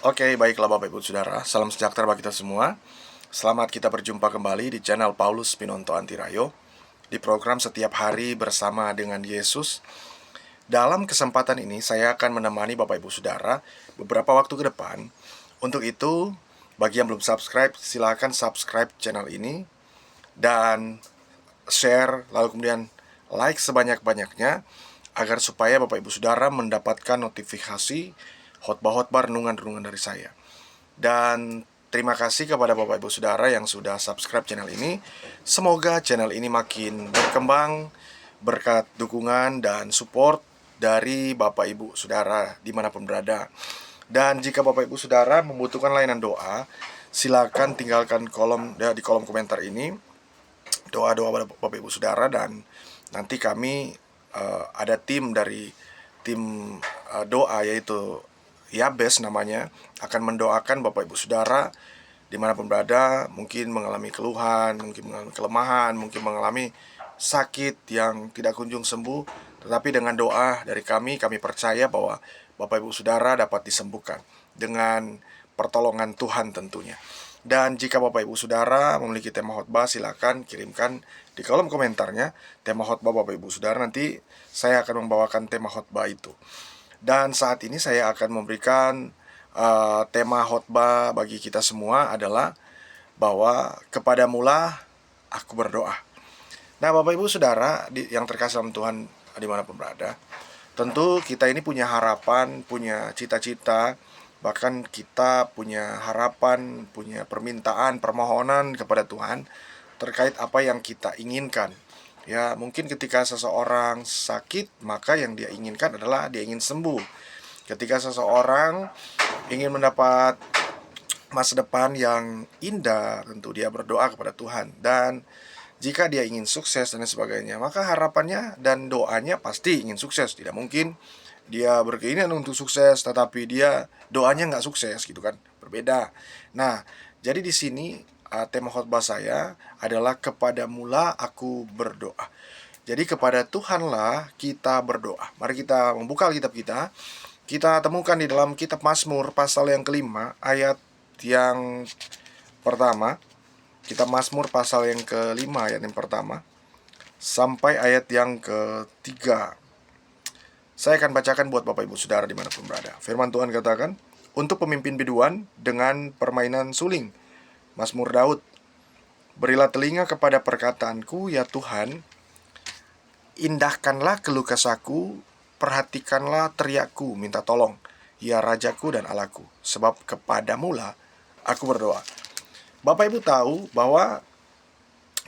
Oke, baiklah Bapak Ibu Saudara, salam sejahtera bagi kita semua. Selamat kita berjumpa kembali di channel Paulus Pinonto Antirayo, di program Setiap Hari Bersama dengan Yesus. Dalam kesempatan ini saya akan menemani Bapak Ibu Saudara beberapa waktu ke depan. Untuk itu, bagi yang belum subscribe, silakan subscribe channel ini dan share, lalu kemudian like sebanyak-banyaknya, agar supaya Bapak Ibu Saudara mendapatkan notifikasi khotbah-khotbah renungan-renungan dari saya. Dan terima kasih kepada Bapak Ibu Saudara yang sudah subscribe channel ini. Semoga channel ini makin berkembang berkat dukungan dan support dari Bapak Ibu Saudara dimanapun berada. Dan jika Bapak Ibu Saudara membutuhkan layanan doa, silakan tinggalkan di kolom komentar ini doa-doa pada Bapak Ibu Saudara, dan nanti kami ada tim doa, yaitu Yabes namanya, akan mendoakan Bapak Ibu Saudara dimanapun berada, mungkin mengalami keluhan, mungkin mengalami kelemahan, mungkin mengalami sakit yang tidak kunjung sembuh. Tetapi dengan doa dari kami percaya bahwa Bapak Ibu Saudara dapat disembuhkan dengan pertolongan Tuhan tentunya. Dan jika Bapak Ibu Saudara memiliki tema khotbah, silakan kirimkan di kolom komentarnya tema khotbah Bapak Ibu Saudara. Nanti saya akan membawakan tema khotbah itu. Dan saat ini saya akan memberikan tema khotbah bagi kita semua adalah bahwa kepadamulah aku berdoa. Nah, Bapak Ibu Saudara yang terkasih dalam Tuhan dimanapun berada, tentu kita ini punya harapan, punya cita-cita, bahkan kita punya harapan, punya permintaan, permohonan kepada Tuhan terkait apa yang kita inginkan. Ya, mungkin ketika seseorang sakit, maka yang dia inginkan adalah dia ingin sembuh. Ketika seseorang ingin mendapat masa depan yang indah, tentu dia berdoa kepada Tuhan. Dan jika dia ingin sukses dan sebagainya, maka harapannya dan doanya pasti ingin sukses. Tidak mungkin dia berkeinginan untuk sukses tetapi dia doanya nggak sukses, gitu kan, berbeda. Nah, jadi di sini tema khotbah saya adalah kepadamulah aku berdoa. Jadi kepada Tuhanlah kita berdoa. Mari kita membuka Alkitab kita. Kita temukan di dalam kitab Mazmur pasal yang kelima ayat yang pertama. Kitab Mazmur pasal yang kelima ayat yang pertama sampai ayat yang ketiga. Saya akan bacakan buat Bapak Ibu Saudara dimanapun berada. Firman Tuhan katakan, untuk pemimpin biduan dengan permainan suling. Mazmur Daud. Berilah telinga kepada perkataanku, ya Tuhan. Indahkanlah keluh kesahku, perhatikanlah teriakku, minta tolong, ya Rajaku dan Allahku, sebab kepadamulah aku berdoa. Bapak Ibu tahu bahwa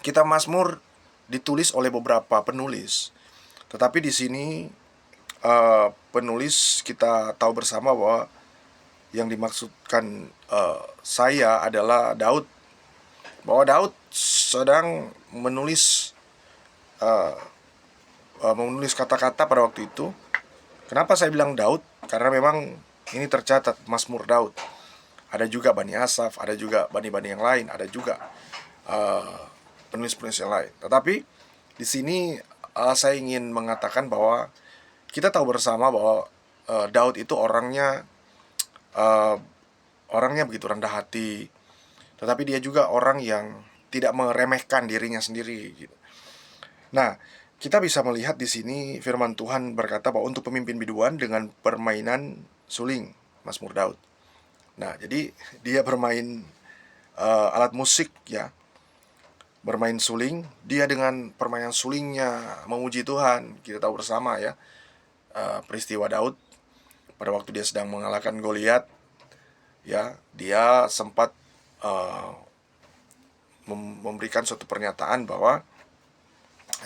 kitab Mazmur ditulis oleh beberapa penulis, tetapi di sini penulis kita tahu bersama bahwa yang dimaksudkan saya adalah Daud, bahwa Daud sedang menulis kata-kata pada waktu itu. Kenapa saya bilang Daud? Karena memang ini tercatat Mazmur Daud. Ada juga Bani Asaf, ada juga bani-bani yang lain, ada juga penulis-penulis yang lain. Tetapi di sini saya ingin mengatakan bahwa kita tahu bersama bahwa Daud itu orangnya begitu rendah hati, tetapi dia juga orang yang tidak meremehkan dirinya sendiri, gitu. Nah, kita bisa melihat di sini firman Tuhan berkata bahwa untuk pemimpin biduan dengan permainan suling, Mazmur Daud. Nah, jadi dia bermain alat musik, ya, bermain suling. Dia dengan permainan sulingnya memuji Tuhan. Kita tahu bersama, ya, peristiwa Daud pada waktu dia sedang mengalahkan Goliat, ya, dia sempat memberikan suatu pernyataan bahwa,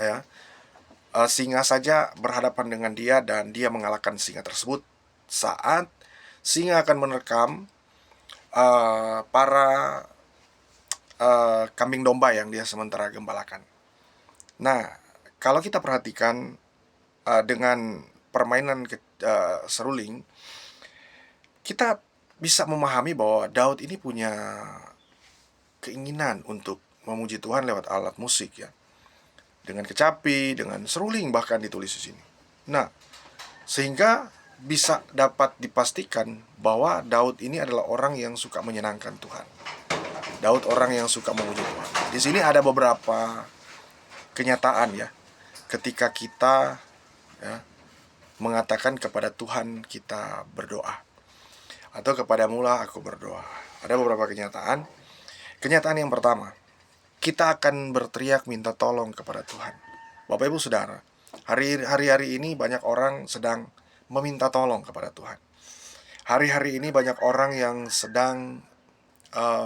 ya, singa saja berhadapan dengan dia dan dia mengalahkan singa tersebut saat singa akan menerkam para kambing domba yang dia sementara gembalakan. Nah, kalau kita perhatikan dengan permainan seruling, kita bisa memahami bahwa Daud ini punya keinginan untuk memuji Tuhan lewat alat musik, ya, dengan kecapi, dengan seruling bahkan ditulis di sini. Nah, sehingga bisa dapat dipastikan bahwa Daud ini adalah orang yang suka menyenangkan Tuhan. Daud orang yang suka memuji Tuhan. Di sini ada beberapa kenyataan ya, ketika kita ya, mengatakan kepada Tuhan kita berdoa, atau kepadamulah aku berdoa. Ada beberapa kenyataan. Kenyataan yang pertama, kita akan berteriak minta tolong kepada Tuhan. Bapak Ibu Saudara, hari-hari ini banyak orang sedang meminta tolong kepada Tuhan. Hari-hari ini banyak orang yang sedang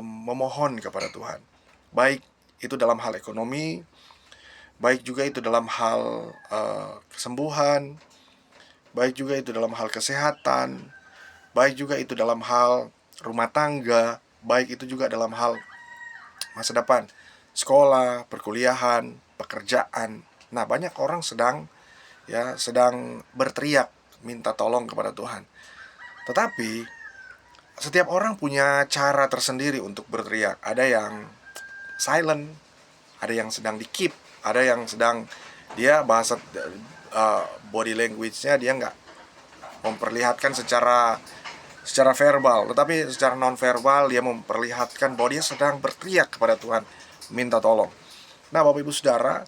memohon kepada Tuhan. Baik itu dalam hal ekonomi, baik juga itu dalam hal kesembuhan, baik juga itu dalam hal kesehatan, baik juga itu dalam hal rumah tangga, baik itu juga dalam hal masa depan, sekolah, perkuliahan, pekerjaan. Nah, banyak orang sedang berteriak minta tolong kepada Tuhan. Tetapi setiap orang punya cara tersendiri untuk berteriak. Ada yang silent, ada yang sedang di-keep, ada yang sedang dia bahasa body language-nya dia nggak memperlihatkan secara verbal, tetapi secara non verbal dia memperlihatkan bahwa dia sedang berteriak kepada Tuhan minta tolong. Nah, Bapak Ibu Saudara,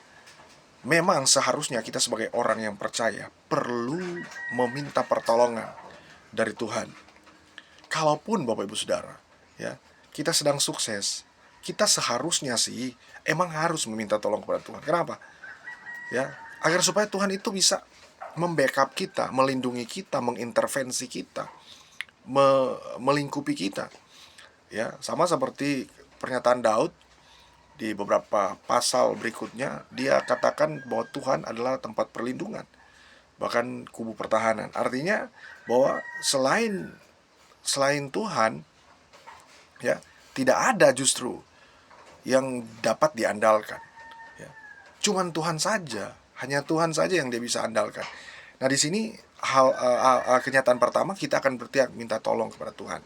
memang seharusnya kita sebagai orang yang percaya perlu meminta pertolongan dari Tuhan. Kalaupun Bapak Ibu Saudara, ya, kita sedang sukses, kita seharusnya sih emang harus meminta tolong kepada Tuhan. Kenapa? Ya, agar supaya Tuhan itu bisa membackup kita, melindungi kita, mengintervensi kita, melingkupi kita. Ya, sama seperti pernyataan Daud di beberapa pasal berikutnya, dia katakan bahwa Tuhan adalah tempat perlindungan, bahkan kubu pertahanan. Artinya bahwa selain Tuhan, ya, tidak ada justru yang dapat diandalkan. Ya, cuman Tuhan saja, hanya Tuhan saja yang dia bisa andalkan. Nah, di sini kenyataan pertama, kita akan berteriak minta tolong kepada Tuhan.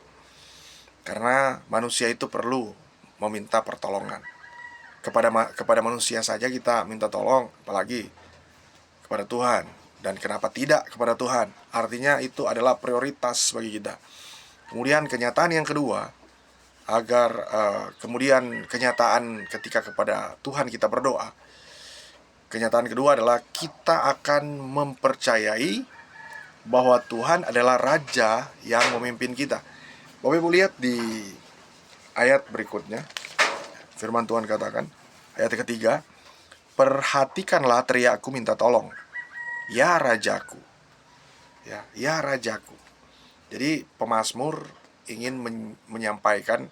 Karena manusia itu perlu meminta pertolongan. Kepada manusia saja kita minta tolong, apalagi kepada Tuhan. Dan kenapa tidak kepada Tuhan? Artinya itu adalah prioritas bagi kita. Kemudian kenyataan yang kedua, agar kemudian kenyataan ketika kepada Tuhan kita berdoa, kenyataan kedua adalah kita akan mempercayai bahwa Tuhan adalah Raja yang memimpin kita. Bapak Ibu lihat di ayat berikutnya, firman Tuhan katakan, ayat ketiga, perhatikanlah teriakku minta tolong, ya Rajaku. Ya Rajaku. Jadi pemazmur ingin menyampaikan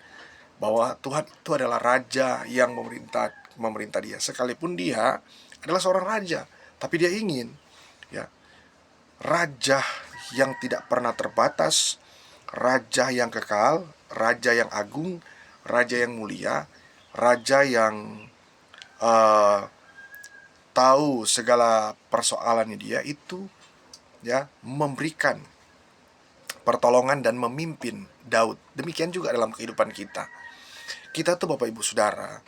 bahwa Tuhan itu adalah Raja yang memerintah dia. Sekalipun dia adalah seorang raja, tapi dia ingin, ya, Raja yang tidak pernah terbatas, Raja yang kekal, Raja yang agung, Raja yang mulia, Raja yang tahu segala persoalannya dia itu, ya, memberikan pertolongan dan memimpin Daud. Demikian juga dalam kehidupan kita. Kita tuh Bapak Ibu Saudara,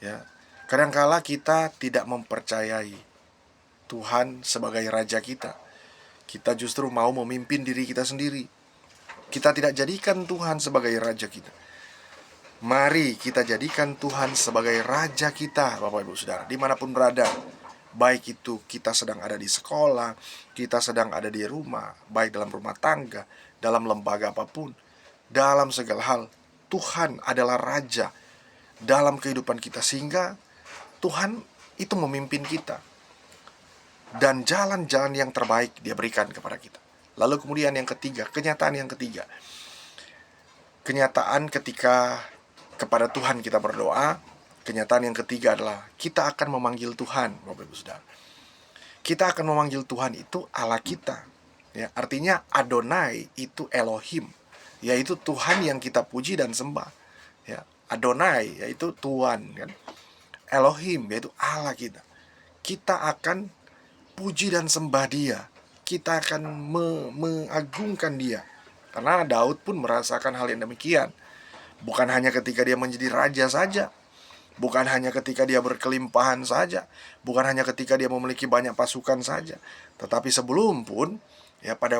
ya, kadangkala kita tidak mempercayai Tuhan sebagai Raja kita. Kita justru mau memimpin diri kita sendiri. Kita tidak jadikan Tuhan sebagai Raja kita. Mari kita jadikan Tuhan sebagai Raja kita, Bapak Ibu Saudara, dimanapun berada. Baik itu kita sedang ada di sekolah, kita sedang ada di rumah, baik dalam rumah tangga, dalam lembaga apapun, dalam segala hal, Tuhan adalah Raja dalam kehidupan kita. Sehingga Tuhan itu memimpin kita, dan jalan-jalan yang terbaik dia berikan kepada kita. Lalu kemudian yang ketiga, kenyataan yang ketiga, kenyataan ketika kepada Tuhan kita berdoa, kenyataan yang ketiga adalah kita akan memanggil Tuhan, Bapak Ibu Saudara. Kita akan memanggil Tuhan itu Allah kita. Ya, artinya Adonai itu Elohim, yaitu Tuhan yang kita puji dan sembah. Ya, Adonai yaitu Tuhan, kan? Elohim yaitu Allah kita. Kita akan puji dan sembah Dia. Kita akan mengagungkan Dia. Karena Daud pun merasakan hal yang demikian. Bukan hanya ketika dia menjadi raja saja, bukan hanya ketika dia berkelimpahan saja, bukan hanya ketika dia memiliki banyak pasukan saja, tetapi sebelum pun Ya, pada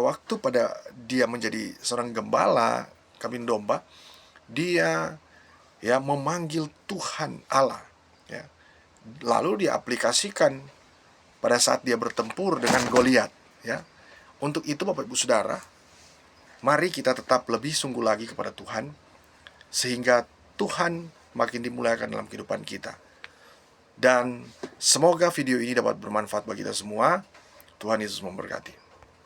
dia menjadi seorang gembala kambing domba, dia ya memanggil Tuhan Allah, ya. Lalu dia aplikasikan pada saat dia bertempur dengan Goliat, ya. Untuk itu Bapak Ibu Saudara, mari kita tetap lebih sungguh lagi kepada Tuhan, sehingga Tuhan makin dimuliakan dalam kehidupan kita. Dan semoga video ini dapat bermanfaat bagi kita semua. Tuhan Yesus memberkati.